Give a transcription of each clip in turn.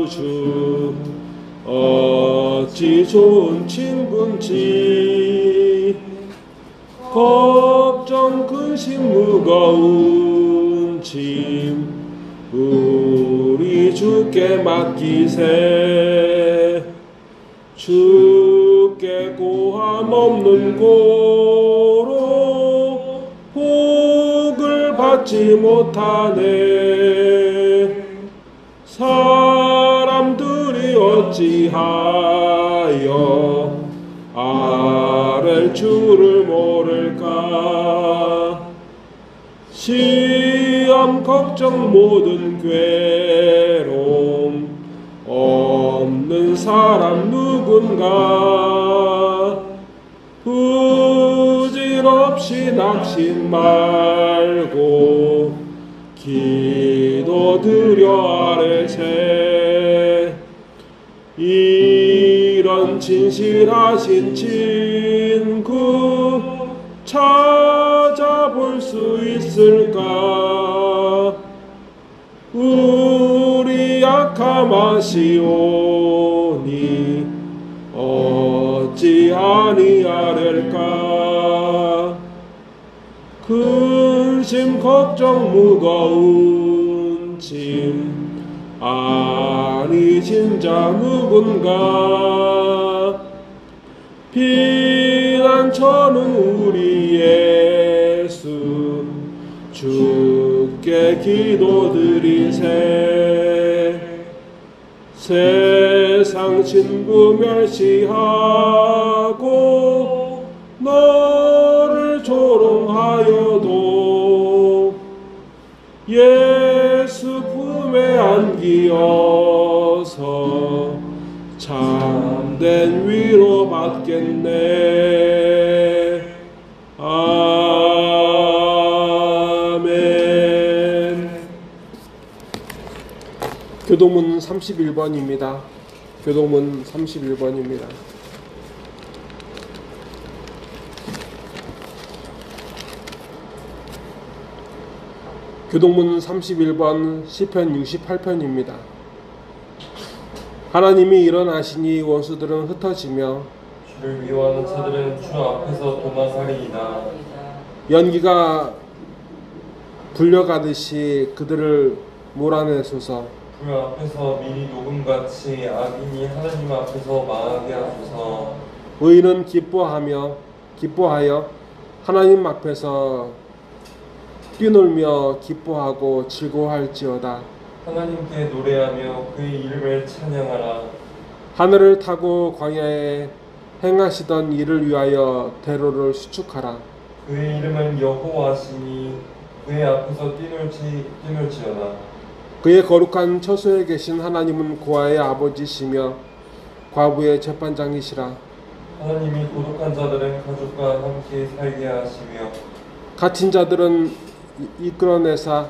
주 어찌 좋은 친구인지 걱정 근심 무거운 짐 우리 주께 맡기세. 주께 고함 없는 고로 복을 받지 못하네. 사람들이 어찌하여 아랠 줄을 모를까. 시험 걱정 모든 괴로움 없는 사람 누군가. 부질없이 낙심 말고 기도드려 아뢰세. 이런 진실하신 친구 찾아볼 수 있을까. 우리 약함 아시오니 어찌 아니하랴까. 근심 걱정 무거운 짐 아니 진짜 누군가. 피난처는 우리 예수 주께 기도드리세. 세상 친구 멸시하고 너를 조롱하여도 예수 품에 안기어서 참된 위로 받겠네. 아멘. 교동문 31번입니다. 교동문 31번입니다. 교동문 31번 시편 68편입니다. 하나님이 일어나시니 원수들은 흩어지며 주를 미워하는 자들은 주 앞에서 도망하리이다. 연기가 불려가듯이 그들을 몰아내소서. 불 앞에서 미리 녹음같이 악인이 하나님 앞에서 망하게 하소서. 의인은 기뻐하여 하나님 앞에서 뛰놀며 기뻐하고 즐거워할지어다. 하나님께 노래하며 그의 이름을 찬양하라. 하늘을 타고 광야에 행하시던 일을 위하여 대로를 수축하라. 그의 이름은 여호와시니 그의 앞에서 뛰놀지어다. 그의 거룩한 처소에 계신 하나님은 고아의 아버지시며 과부의 재판장이시라. 하나님이 고독한 자들은 가족과 함께 살게 하시며 갇힌 자들은 이끌어내사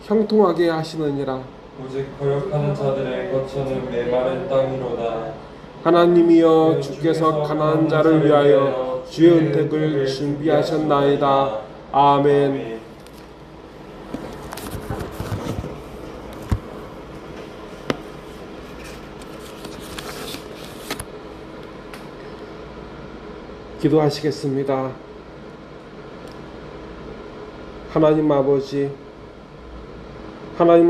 형통하게 하시느니라. 오직 거역하는 자들의 거처는 메마른 땅이로다. 하나님이여 주께서 가난한 자를 위하여 주의 은택을 준비하셨나이다. 아멘. 기도하시겠습니다. 하나님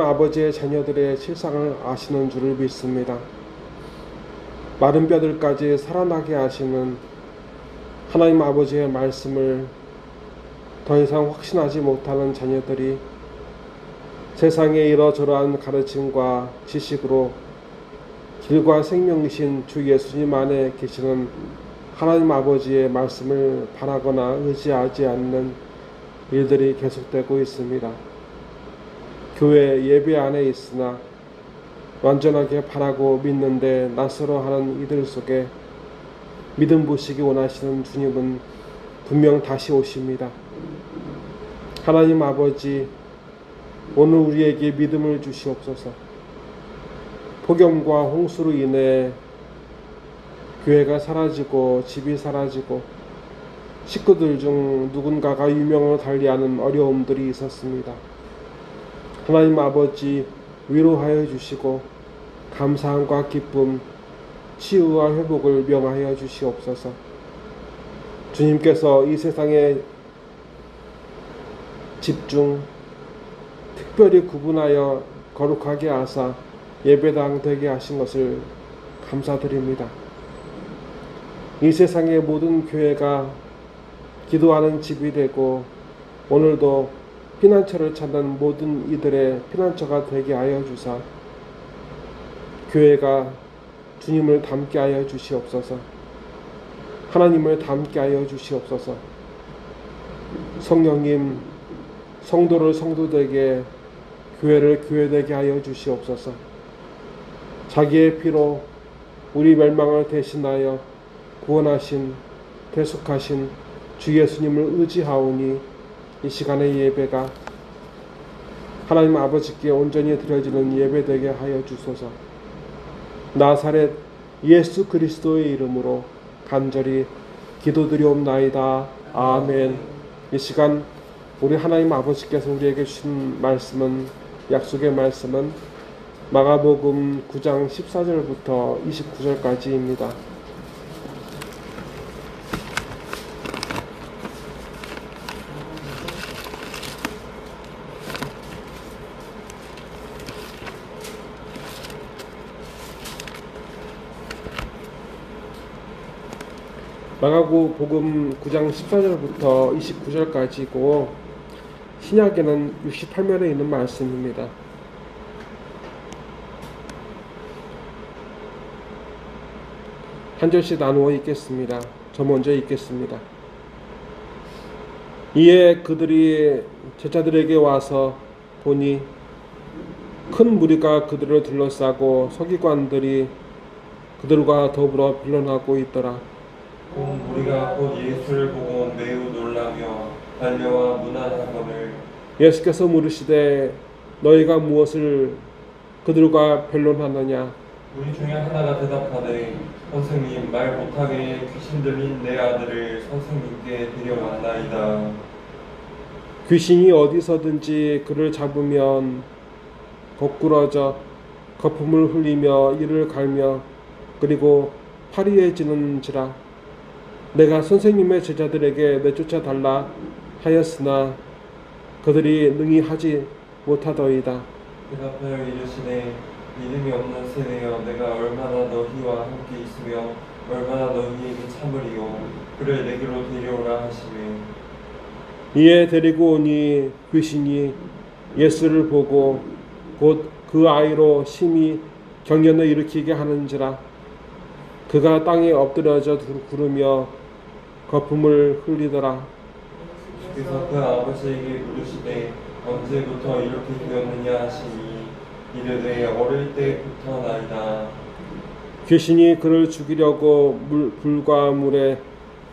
아버지의 자녀들의 실상을 아시는 줄을 믿습니다. 마른 뼈들까지 살아나게 하시는 하나님 아버지의 말씀을 더 이상 확신하지 못하는 자녀들이 세상에 이러저러한 가르침과 지식으로 길과 생명이신 주 예수님 안에 계시는 하나님 아버지의 말씀을 바라거나 의지하지 않는 일들이 계속되고 있습니다. 교회 예배 안에 있으나 완전하게 바라고 믿는데 낯설어하는 이들 속에 믿음 보시기 원하시는 주님은 분명 다시 오십니다. 하나님 아버지, 오늘 우리에게 믿음을 주시옵소서. 폭염과 홍수로 인해 교회가 사라지고 집이 사라지고 식구들 중 누군가가 유명을 달리하는 어려움들이 있었습니다. 하나님 아버지, 위로하여 주시고 감사함과 기쁨, 치유와 회복을 명하여 주시옵소서. 주님께서 이 세상에 집중, 특별히 구분하여 거룩하게 하사 예배당 되게 하신 것을 감사드립니다. 이 세상의 모든 교회가 기도하는 집이 되고 오늘도 피난처를 찾는 모든 이들의 피난처가 되게 하여 주사 교회가 주님을 닮게 하여 주시옵소서. 하나님을 닮게 하여 주시옵소서. 성령님, 성도를 성도되게, 교회를 교회되게 하여 주시옵소서. 자기의 피로 우리 멸망을 대신하여 구원하신, 대속하신 주 예수님을 의지하오니 이 시간의 예배가 하나님 아버지께 온전히 드려지는 예배되게 하여 주소서. 나사렛 예수 그리스도의 이름으로 간절히 기도드리옵나이다. 아멘. 이 시간 우리 하나님 아버지께서 우리에게 주신 말씀은, 약속의 말씀은 마가복음 9장 14절부터 29절까지입니다. 마가복음 9장 14절부터 29절까지고 신약에는 68면에 있는 말씀입니다. 한 절씩 나누어 읽겠습니다. 저 먼저 읽겠습니다. 이에 그들이 제자들에게 와서 보니 큰 무리가 그들을 둘러싸고 서기관들이 그들과 더불어 변론하고 있더라. 온 무리가 곧 예수를 보고 매우 놀라며 달려와 문안하거늘 예수께서 물으시되 너희가 무엇을 그들과 변론하느냐? 우리 중에 하나가 대답하되 선생님, 말 못하게 귀신 들린 내 아들을 선생님께 데려왔나이다. 귀신이 어디서든지 그를 잡으면 거꾸러져 거품을 흘리며 이를 갈며 그리고 파리해지는지라. 내가 선생님의 제자들에게 내쫓아 달라 하였으나 그들이 능히 하지 못하더이다. 대답하여 이르시되 믿음이 없는 세대여, 내가 얼마나 너희와 함께 있으며 얼마나 너희에게 참으리요. 그를 내게로 데려오라 하시매 이에 데리고 오니 귀신이 예수를 보고 곧 그 아이로 심히 경련을 일으키게 하는지라. 그가 땅에 엎드려져 구르며 거품을 흘리더라. 주께서 그 아버지에게 물으시되 언제부터 이렇게 되었느냐 하시니 이르되 어릴 때부터 나이다. 귀신이 그를 죽이려고 불과 물에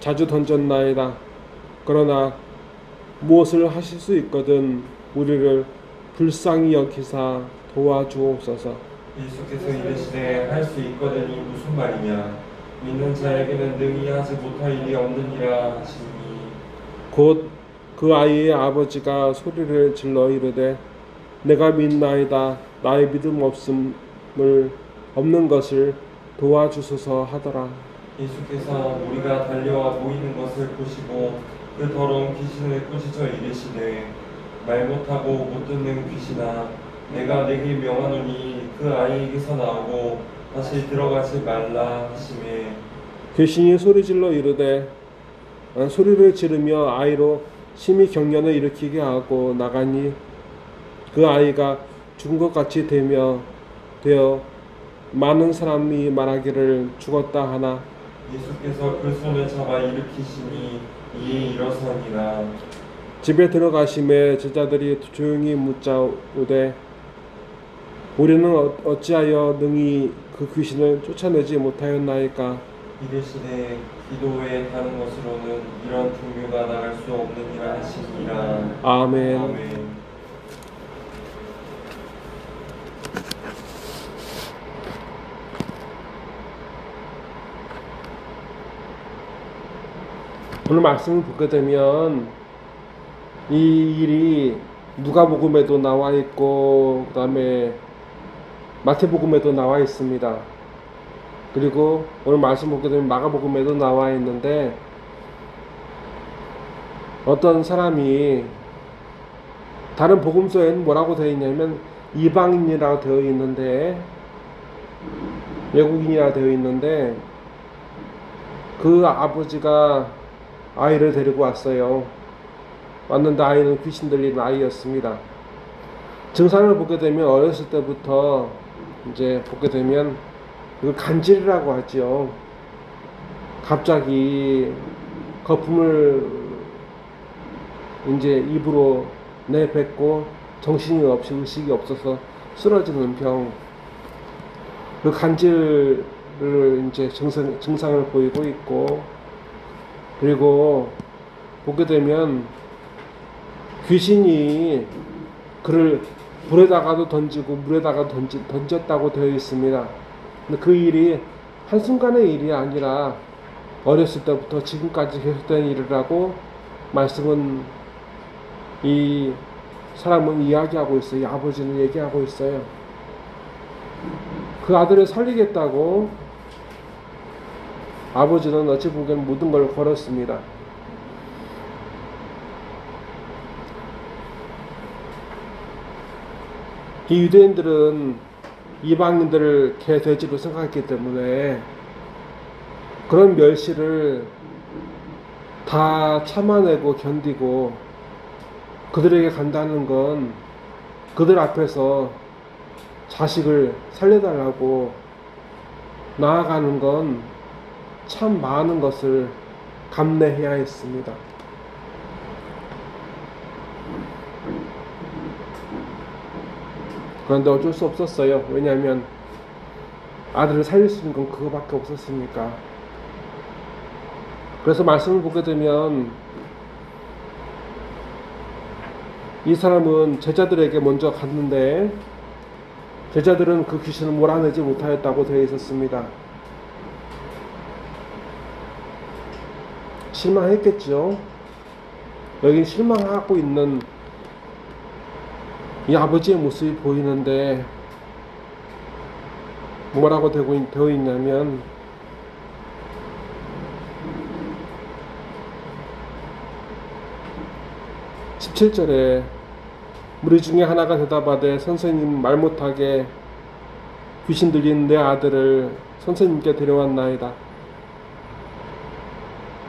자주 던졌나이다. 그러나 무엇을 하실 수 있거든 우리를 불쌍히 여기사 도와주옵소서. 예수께서 이르시되 할 수 있거든이 무슨 말이냐. 믿는 자에게는 능히 하지 못할 일이 없느니라 하시니 곧 그 아이의 아버지가 소리를 질러 이르되 내가 믿나이다. 나의 믿음 없는 것을 도와주소서 하더라. 예수께서 우리가 달려와 모이는 것을 보시고 그 더러운 귀신을 꾸짖어 이르시되 말 못하고 못 듣는 귀신아, 내가 내게 명하노니 그 아이에게서 나오고 다시 들어가지 말라 하시매 귀신이 소리질러 이르되 소리를 지르며 아이로 심히 경련을 일으키게 하고 나가니 그 아이가 죽은 것 같이 되어 많은 사람이 말하기를 죽었다 하나 예수께서 그 손을 잡아 일으키시니 이에 일어서니라. 집에 들어가심에 제자들이 조용히 묻자오되 우리는 어찌하여 능히 그 귀신을 쫓아내지 못하였나이까? 이르시되 기도에 하는 것으로는 이런 종류가 나갈 수 없느니라 하시니라. 아멘. 아멘. 오늘 말씀을 보게 되면 이 일이 누가복음에도 나와 있고 그다음에 마태복음에도 나와 있습니다. 그리고 오늘 말씀 보게 되면 마가복음에도 나와 있는데, 어떤 사람이 다른 복음서에는 뭐라고 되어 있냐면 이방인이라고 되어 있는데, 외국인이라고 되어 있는데, 그 아버지가 아이를 데리고 왔어요. 왔는데 아이는 귀신 들린 아이였습니다. 증상을 보게 되면 어렸을 때부터 이제 보게 되면 그 간질이라고 하죠. 갑자기 거품을 이제 입으로 내뱉고 정신이 없이 의식이 없어서 쓰러지는 병. 그 간질을 이제 증상을 보이고 있고, 그리고 보게 되면 귀신이 그를 불에다가도 던지고 물에다가 던졌다고 되어 있습니다. 근데 그 일이 한순간의 일이 아니라 어렸을 때부터 지금까지 계속된 일이라고 말씀은 이 사람은 이야기하고 있어요. 이 아버지는 얘기하고 있어요. 그 아들을 살리겠다고 아버지는 어찌 보면 모든 걸 걸었습니다. 이 유대인들은 이방인들을 개, 돼지로 생각했기 때문에 그런 멸시를 다 참아내고 견디고 그들에게 간다는 건 그들 앞에서 자식을 살려달라고 나아가는 건 참 많은 것을 감내해야 했습니다. 그런데 어쩔 수 없었어요. 왜냐하면 아들을 살릴 수 있는 건 그거밖에 없었으니까. 그래서 말씀을 보게 되면 이 사람은 제자들에게 먼저 갔는데 제자들은 그 귀신을 몰아내지 못하였다고 되어 있었습니다. 실망했겠죠. 여기 실망하고 있는 이 아버지의 모습이 보이는데 뭐라고 되어 있냐면 (17절에) 무리 중에 하나가 대답하되 선생님, 말 못하게 귀신 들린 내 아들을 선생님께 데려왔나이다.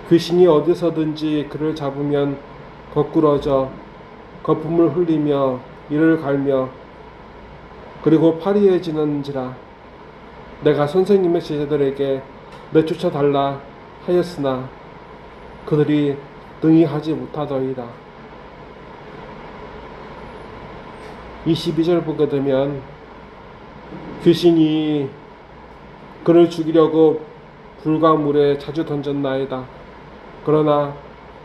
귀신이 어디서든지 그를 잡으면 거꾸러져 거품을 흘리며 이를 갈며 그리고 파리해지는지라. 내가 선생님의 제자들에게 내쫓아 달라 하였으나 그들이 능히 하지 못하더이다. 22절 보게 되면 귀신이 그를 죽이려고 불과 물에 자주 던졌나이다. 그러나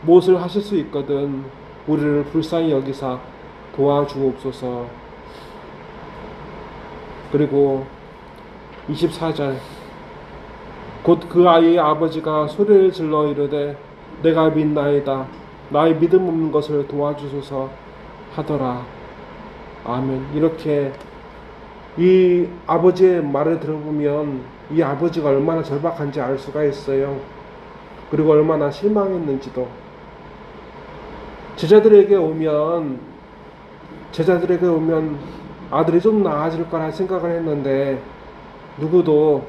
무엇을 하실 수 있거든 우리를 불쌍히 여기사 도와주옵소서. 그리고 24절 곧 그 아이의 아버지가 소리를 질러 이르되 내가 믿나이다. 나의 믿음 없는 것을 도와주소서 하더라. 아멘. 이렇게 이 아버지의 말을 들어보면 이 아버지가 얼마나 절박한지 알 수가 있어요. 그리고 얼마나 실망했는지도. 제자들에게 오면 아들이 좀 나아질 거라 생각을 했는데 누구도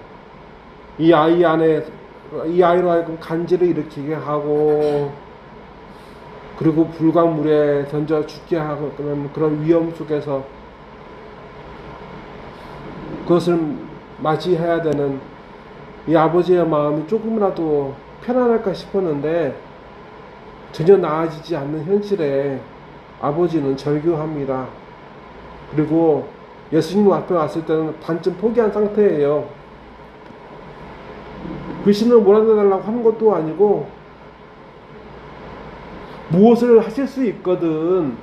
이 아이로 하여금 간질을 일으키게 하고 그리고 불광물에 던져 죽게 하고 그런 위험 속에서 그것을 맞이해야 되는 이 아버지의 마음이 조금이라도 편안할까 싶었는데 전혀 나아지지 않는 현실에 아버지는 절규합니다. 그리고 예수님 앞에 왔을 때는 반쯤 포기한 상태예요. 귀신을 몰아내달라고 하는 것도 아니고 무엇을 하실 수 있거든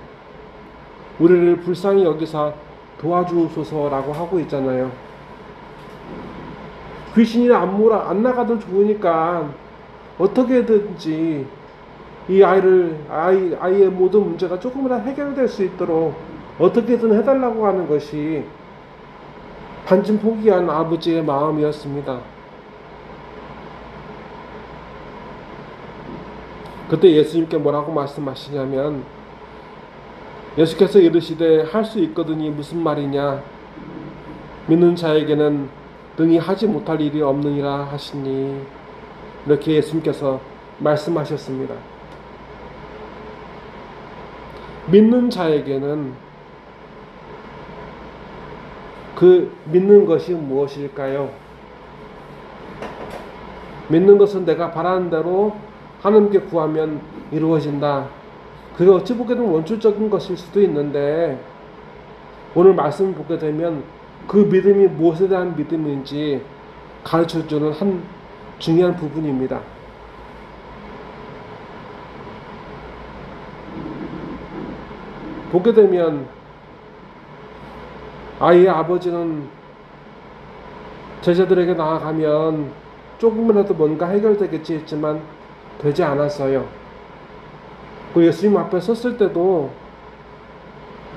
우리를 불쌍히 여기사 도와주소서라고 하고 있잖아요. 귀신이 안 나가도 좋으니까 어떻게든지 이 아이의 모든 문제가 조금이라도 해결될 수 있도록 어떻게든 해달라고 하는 것이 반쯤 포기한 아버지의 마음이었습니다. 그때 예수님께 뭐라고 말씀하시냐면, 예수께서 이르시되 할 수 있거든이 무슨 말이냐, 믿는 자에게는 능히 하지 못할 일이 없느니라 하시니, 이렇게 예수님께서 말씀하셨습니다. 믿는 자에게는 그 믿는 것이 무엇일까요? 믿는 것은 내가 바라는 대로 하나님께 구하면 이루어진다. 그게 어찌 보게 되면 원초적인 것일 수도 있는데, 오늘 말씀을 보게 되면 그 믿음이 무엇에 대한 믿음인지 가르쳐주는 한 중요한 부분입니다. 보게 되면 아이의 아버지는 제자들에게 나아가면 조금이라도 뭔가 해결되겠지 했지만 되지 않았어요. 그 예수님 앞에 섰을 때도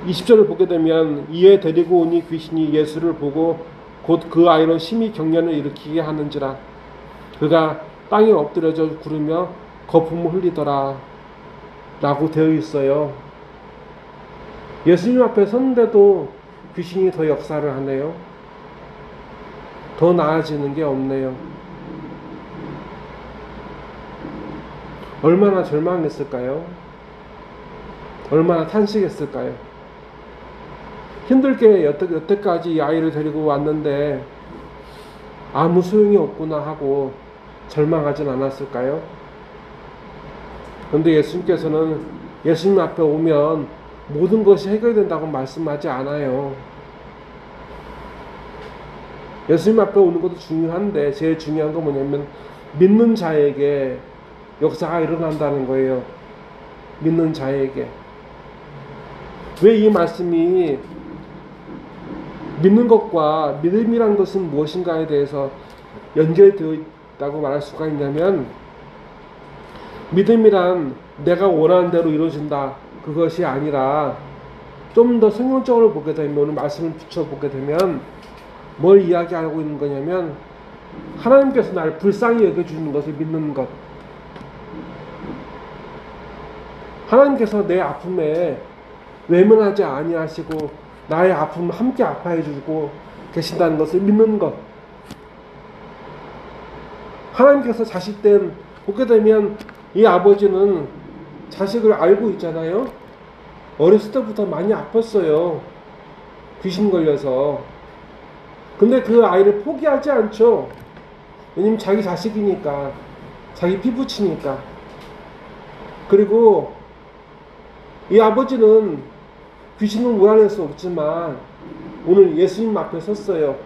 20절을 보게 되면 이에 데리고 오니 귀신이 예수를 보고 곧 그 아이로 심히 경련을 일으키게 하는지라 그가 땅에 엎드려져 구르며 거품을 흘리더라 라고 되어 있어요. 예수님 앞에 섰는데도 귀신이 더 역사를 하네요. 더 나아지는 게 없네요. 얼마나 절망했을까요? 얼마나 탄식했을까요? 힘들게 여태까지 이 아이를 데리고 왔는데 아무 소용이 없구나 하고 절망하진 않았을까요? 그런데 예수님께서는 예수님 앞에 오면 모든 것이 해결된다고 말씀하지 않아요. 예수님 앞에 오는 것도 중요한데 제일 중요한 건 뭐냐면 믿는 자에게 역사가 일어난다는 거예요. 믿는 자에게. 왜 이 말씀이 믿는 것과 믿음이란 것은 무엇인가에 대해서 연결되어 있다고 말할 수가 있냐면, 믿음이란 내가 원하는 대로 이루어진다 그것이 아니라 좀 더 성경적으로 보게 되면, 오늘 말씀을 붙여보게 되면 뭘 이야기하고 있는 거냐면 하나님께서 나를 불쌍히 여겨주는 것을 믿는 것, 하나님께서 내 아픔에 외면하지 아니하시고 나의 아픔을 함께 아파해 주고 계신다는 것을 믿는 것. 하나님께서 자식된 보게 되면 이 아버지는 자식을 알고 있잖아요. 어렸을 때부터 많이 아팠어요. 귀신 걸려서. 근데 그 아이를 포기하지 않죠. 왜냐면 자기 자식이니까, 자기 피부치니까. 그리고 이 아버지는 귀신을 몰아낼 수 없지만 오늘 예수님 앞에 섰어요.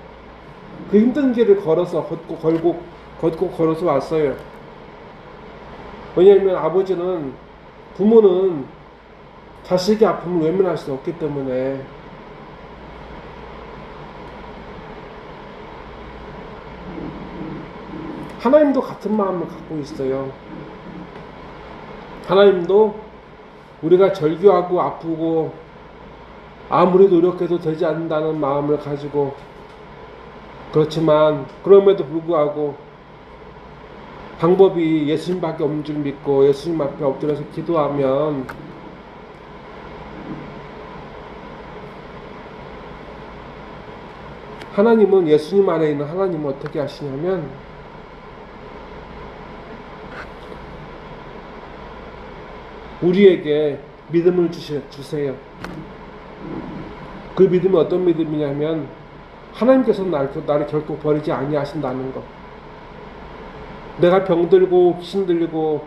그 힘든 길을 걸어서 걷고 걸어서 왔어요. 왜냐하면 아버지는, 부모는 자식의 아픔을 외면할 수 없기 때문에. 하나님도 같은 마음을 갖고 있어요. 하나님도 우리가 절규하고 아프고 아무리 노력해도 되지 않는다는 마음을 가지고, 그렇지만 그럼에도 불구하고 방법이 예수님밖에 없는 줄 믿고 예수님 앞에 엎드려서 기도하면 하나님은, 예수님 안에 있는 하나님은 어떻게 하시냐면 우리에게 믿음을 주세요. 그 믿음이 어떤 믿음이냐면 하나님께서 나를 결코 버리지 아니하신다는 것. 내가 병들고 귀신들리고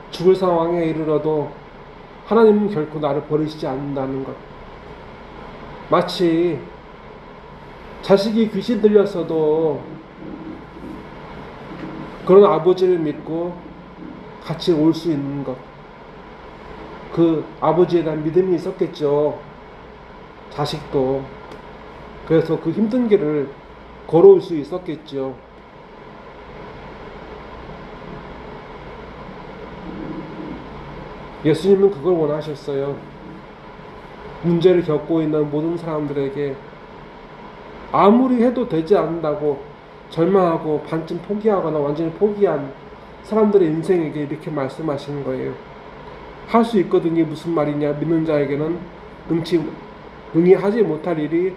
죽을 상황에 이르러도 하나님은 결코 나를 버리시지 않는다는 것. 마치 자식이 귀신 들렸어도 그런 아버지를 믿고 같이 올 수 있는 것. 그 아버지에 대한 믿음이 있었겠죠. 자식도. 그래서 그 힘든 길을 걸어올 수 있었겠죠. 예수님은 그걸 원하셨어요. 문제를 겪고 있는 모든 사람들에게 아무리 해도 되지 않는다고 절망하고 반쯤 포기하거나 완전히 포기한 사람들의 인생에게 이렇게 말씀하시는 거예요. 할 수 있거든요. 무슨 말이냐? 믿는 자에게는 능히 하지 못할 일이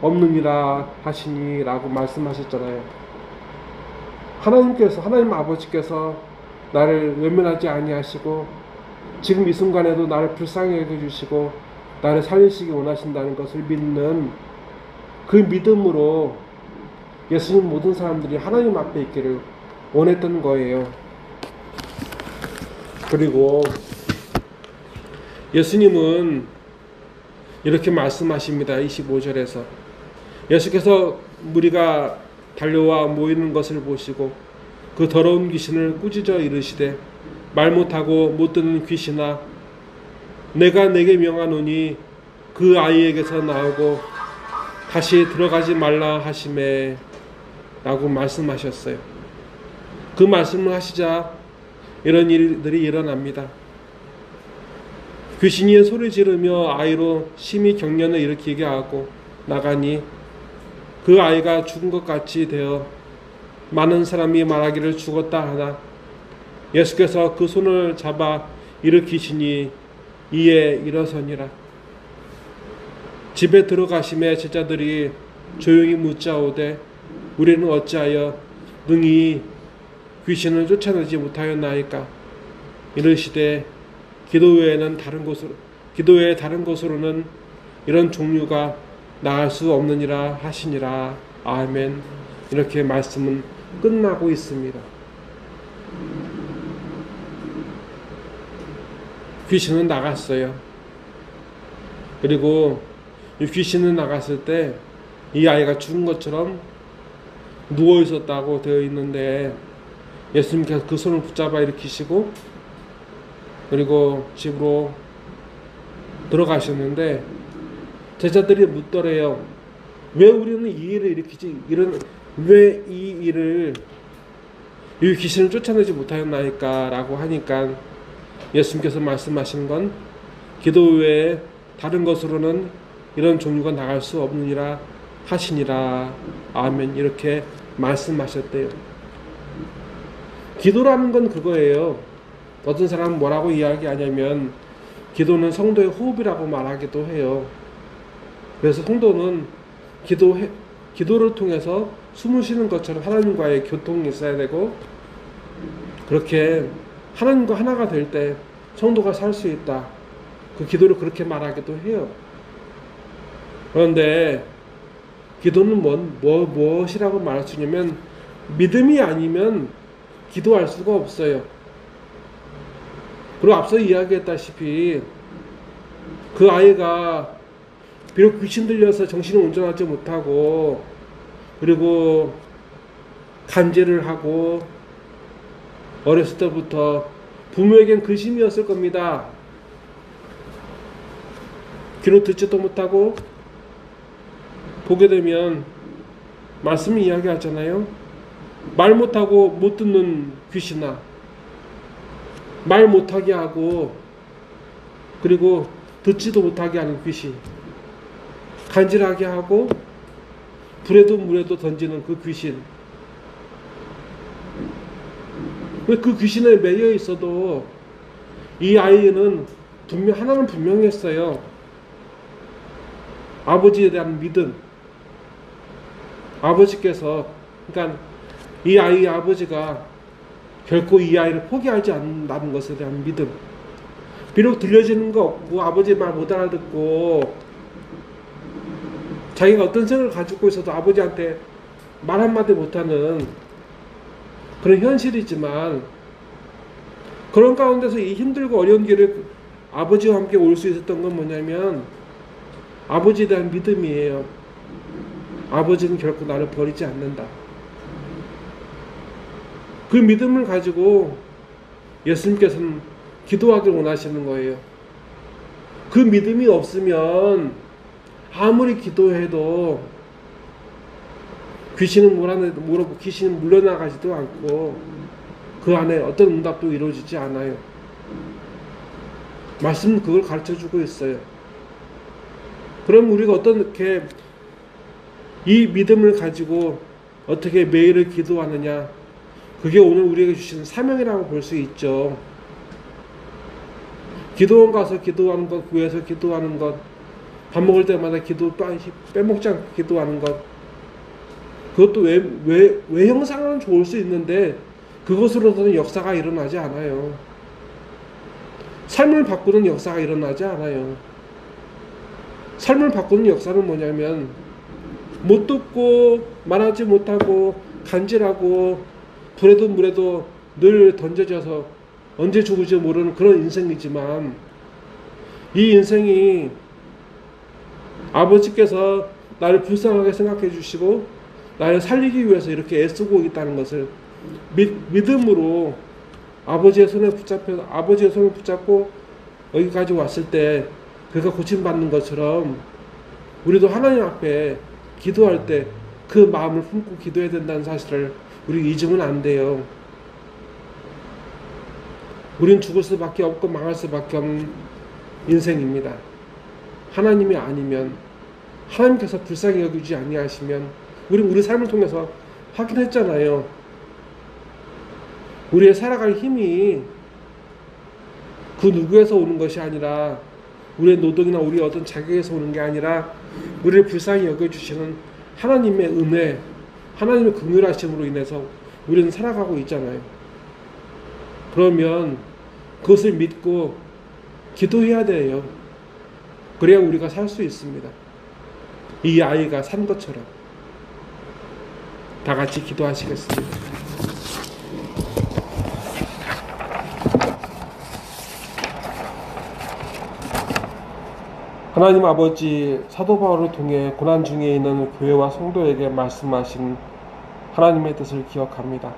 없느니라 하시니 라고 말씀하셨잖아요. 하나님 아버지께서 나를 외면하지 아니하시고 지금 이 순간에도 나를 불쌍히 여겨주시고 나를 살리시기 원하신다는 것을 믿는 그 믿음으로 예수님 모든 사람들이 하나님 앞에 있기를 원했던 거예요. 그리고 예수님은 이렇게 말씀하십니다. 25절에서 예수께서 무리가 달려와 모이는 것을 보시고 그 더러운 귀신을 꾸짖어 이르시되 말 못하고 못 듣는 귀신아 내가 내게 명하노니 그 아이에게서 나오고 다시 들어가지 말라 하시매 라고 말씀하셨어요. 그 말씀을 하시자 이런 일들이 일어납니다. 귀신이 소리 지르며 아이로 심히 경련을 일으키게 하고 나가니 그 아이가 죽은 것 같이 되어 많은 사람이 말하기를 죽었다 하나 예수께서 그 손을 잡아 일으키시니 이에 일어서니라. 집에 들어가심에 제자들이 조용히 묻자오되 우리는 어찌하여 능히 귀신을 쫓아내지 못하였나이까. 이르시되 기도 외에 다른 곳으로는 이런 종류가 나갈 수 없느니라 하시니라. 아멘. 이렇게 말씀은 끝나고 있습니다. 귀신은 나갔어요. 그리고 이 귀신은 나갔을 때 이 아이가 죽은 것처럼 누워 있었다고 되어 있는데 예수님께서 그 손을 붙잡아 일으키시고 그리고 집으로 들어가셨는데 제자들이 묻더래요. 왜 우리는 이 일을 일으키지? 왜 이 일을 이 귀신을 쫓아내지 못하였나이까? 라고 하니까 예수님께서 말씀하신 건 기도 외에 다른 것으로는 이런 종류가 나갈 수 없느니라 하시니라. 아멘. 이렇게 말씀하셨대요. 기도라는 건 그거예요. 어떤 사람은 뭐라고 이야기하냐면 기도는 성도의 호흡이라고 말하기도 해요. 그래서 성도는 기도를 통해서 숨을 쉬는 것처럼 하나님과의 교통이 있어야 되고 그렇게 하나님과 하나가 될 때 성도가 살 수 있다. 그 기도를 그렇게 말하기도 해요. 그런데 기도는 무엇이라고 말할 수 있냐면 믿음이 아니면 기도할 수가 없어요. 그리고 앞서 이야기했다시피 그 아이가 비록 귀신 들려서 정신을 온전하지 못하고 그리고 간제를 하고 어렸을 때부터 부모에겐 근심이었을 겁니다. 귀로 듣지도 못하고 보게 되면 말씀이 이야기하잖아요. 말 못하고 못 듣는 귀신아 말 못하게 하고 그리고 듣지도 못하게 하는 귀신 간질하게 하고 불에도 물에도 던지는 그 귀신 그 귀신에 매여 있어도 이 아이는 하나는 분명했어요. 아버지에 대한 믿음 아버지께서 그러니까 이 아이의 아버지가 결코 이 아이를 포기하지 않는다는 것에 대한 믿음 비록 들려지는 거 없고 아버지 말 못 알아듣고 자기가 어떤 생각을 가지고 있어도 아버지한테 말 한마디 못하는 그런 현실이지만 그런 가운데서 이 힘들고 어려운 길을 아버지와 함께 올 수 있었던 건 뭐냐면 아버지에 대한 믿음이에요. 아버지는 결코 나를 버리지 않는다. 그 믿음을 가지고 예수님께서는 기도하길 원하시는 거예요. 그 믿음이 없으면 아무리 기도해도 귀신은 귀신은 물러나가지도 않고 그 안에 어떤 응답도 이루어지지 않아요. 말씀은 그걸 가르쳐주고 있어요. 그럼 우리가 어떻게 이 믿음을 가지고 어떻게 매일을 기도하느냐, 그게 오늘 우리에게 주시는 사명이라고 볼 수 있죠. 기도원 가서 기도하는 것, 교회에서 기도하는 것, 밥 먹을 때마다 기도 빼먹지 않고 기도하는 것, 그것도 외형상으로는 좋을 수 있는데 그것으로서는 역사가 일어나지 않아요. 삶을 바꾸는 역사가 일어나지 않아요. 삶을 바꾸는 역사는 뭐냐면, 못 듣고 말하지 못하고 간질하고 불에도 물에도 늘 던져져서 언제 죽을지 모르는 그런 인생이지만, 이 인생이 아버지께서 나를 불쌍하게 생각해 주시고 나를 살리기 위해서 이렇게 애쓰고 있다는 것을 믿음으로 아버지의 손을 붙잡고 여기까지 왔을 때 그가 고침받는 것처럼, 우리도 하나님 앞에 기도할 때 그 마음을 품고 기도해야 된다는 사실을 우리 잊으면 안 돼요. 우린 죽을 수밖에 없고 망할 수밖에 없는 인생입니다. 하나님이 아니면, 하나님께서 불쌍히 여기지 아니하시면, 우리 삶을 통해서 확인했잖아요. 우리의 살아갈 힘이 그 누구에서 오는 것이 아니라, 우리의 노동이나 우리의 어떤 자격에서 오는 게 아니라, 우리를 불쌍히 여겨주시는 하나님의 은혜, 하나님의 긍휼하심으로 인해서 우리는 살아가고 있잖아요. 그러면 그것을 믿고 기도해야 돼요. 그래야 우리가 살 수 있습니다. 이 아이가 산 것처럼. 다 같이 기도하시겠습니다. 하나님 아버지, 사도 바울을 통해 고난 중에 있는 교회와 성도에게 말씀하신 하나님의 뜻을 기억합니다.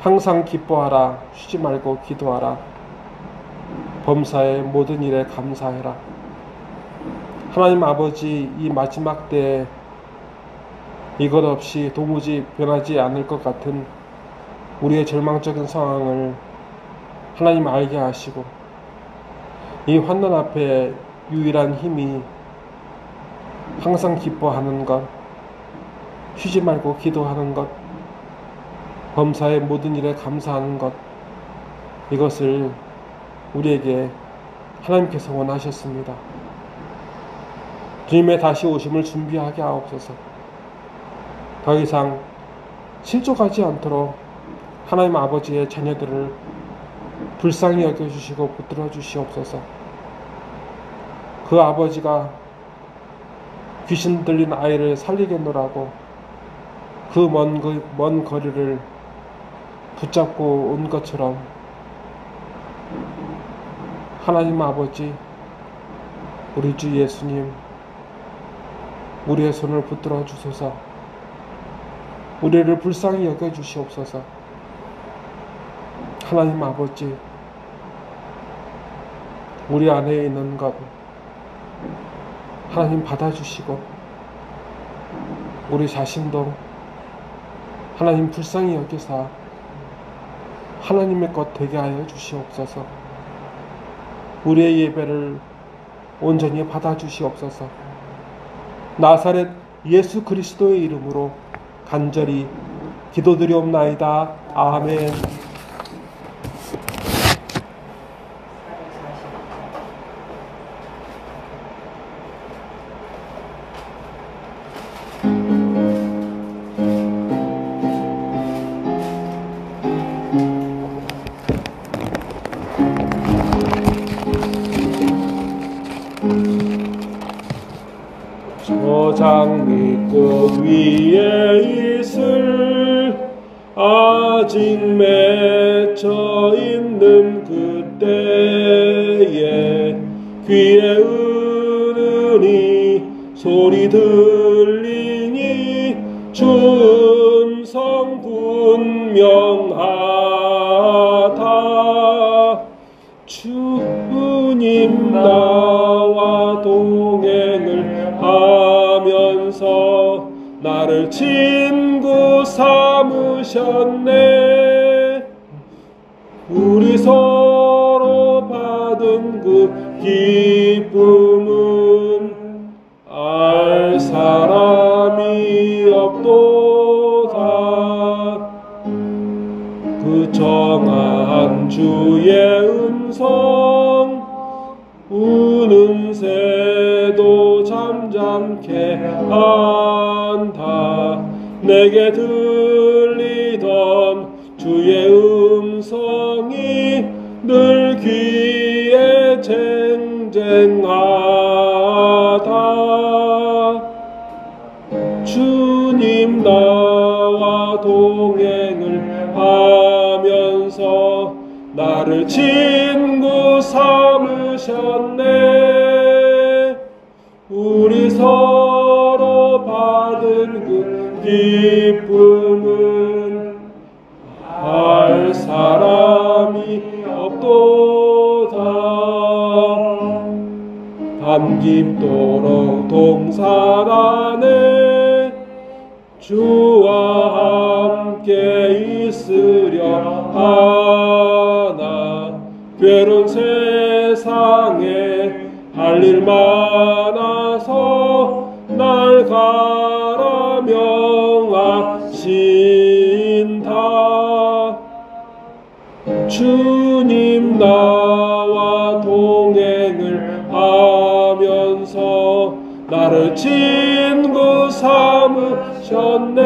항상 기뻐하라, 쉬지 말고 기도하라, 범사의 모든 일에 감사해라. 하나님 아버지, 이 마지막 때에 이것 없이 도무지 변하지 않을 것 같은 우리의 절망적인 상황을 하나님 알게 하시고, 이 환난 앞에 유일한 힘이 항상 기뻐하는 것, 쉬지 말고 기도하는 것, 범사의 모든 일에 감사하는 것, 이것을 우리에게 하나님께서 원하셨습니다. 주님의 다시 오심을 준비하게 하옵소서. 더 이상 실족하지 않도록 하나님 아버지의 자녀들을 불쌍히 여겨주시고 붙들어 주시옵소서. 그 아버지가 귀신 들린 아이를 살리겠노라고 그 먼 거리를 붙잡고 온 것처럼, 하나님 아버지, 우리 주 예수님, 우리의 손을 붙들어 주소서. 우리를 불쌍히 여겨 주시옵소서. 하나님 아버지, 우리 안에 있는 것 하나님 받아주시고, 우리 자신도 하나님 불쌍히 여기사 하나님의 것 되게 하여 주시옵소서. 우리의 예배를 온전히 받아주시옵소서. 나사렛 예수 그리스도의 이름으로 간절히 기도드리옵나이다. 아멘. 장미꽃 위에 있을 아직 맺혀 있는 그때에 귀에 은은히 소리 들리니 준성 분명하다. 주님 나와 동행을 하면서 나를 친구 삼으셨네. 우리 서로 받은 그 기쁨은 알 사람이 그 정한 주의 음성 우는 새도 잠잠케 한다. 내게 들리던 주의 음성이 늘 귀에 쟁쟁하다. 주님 나와 동행을 하면서 나를 친구 삼으셨네. 우리 서로 받은 그 기쁨은 할 사람이 없도다. 밤 깊도록 동산 안에 주와 함께 있으려 하나. 괴로운 세상에 할 일 많아서 날 가라 명하신다. 주님 나와 동행을 하면서 나를 친구 삼으셨네.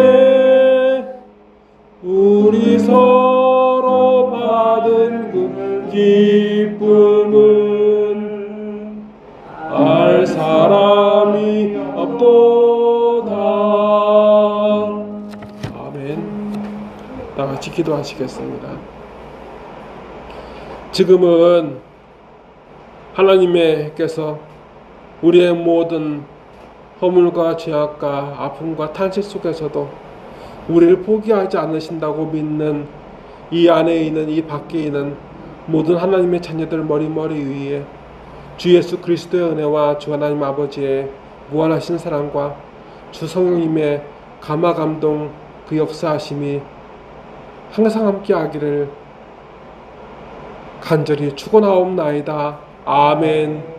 우리 서로 받은 그 기쁨은 알 사람이 없도다. 아멘. 다 같이 기도하시겠습니다. 지금은 하나님께서 우리의 모든 허물과 죄악과 아픔과 탄식 속에서도 우리를 포기하지 않으신다고 믿는 이 안에 있는 이 밖에 있는 모든 하나님의 자녀들 머리머리 위에 주 예수 그리스도의 은혜와 주 하나님 아버지의 무한하신 사랑과 주 성령님의 감화 감동 그 역사하심이 항상 함께 하기를 간절히 축원하옵나이다. 아멘.